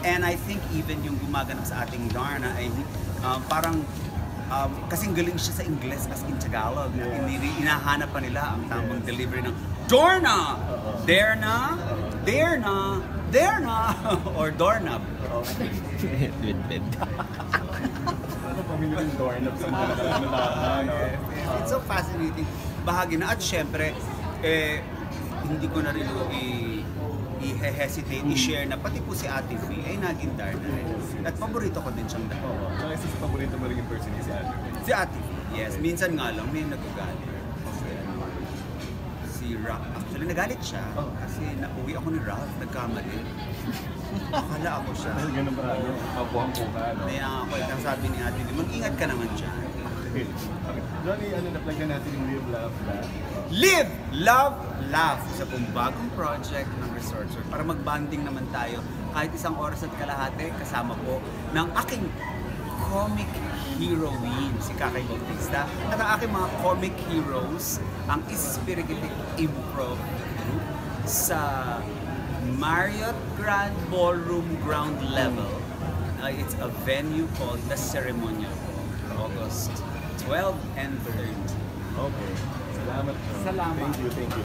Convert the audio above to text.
And I think even yung gumaganap sa ating Darna ay parang kasing galing siya sa Ingles as in Tagalog. Inahanap pa nila ang tamang delivery ng Dorna! Derna! Derna! Derna! Or Dornab. Ano pamilya ng doorknob sa mga nalaman? It's so fascinating. Bahagi na. At syempre, hindi ko na rin i-hesitate, i-share na pati po si Ate V ay naging Darna rin. At paborito ko din siyang dahil. Ano isa sa paborito mo rin yung person ni si Ate? Si Ate V, yes. Minsan nga lang may nagagalit. Kasi si Ralph, actually nagalit siya. Kasi nauwi ako ni Ralph, nagkamali. Akala ako siya. Dahil ganun ba, kapuhang po ka, no? Kaya ako, ang sabi ni Ate V, mag-ingat ka naman siya. Okay. Johnny, na-plug na natin yung Live, Love, Laugh. Live, Love, Laugh sa pong bagong project ng Resort Resort para mag-bonding naman tayo kahit isang oras at kalahati kasama po ng aking comic heroine, si Kakay Bautista, at ang aking mga comic heroes, ang Espirigitic Improv Group sa Marriott Grand Ballroom Ground Level. It's a venue called The Ceremonial Hall, August 12 and 13. Okay. Salamat. Salamat. Thank you, thank you.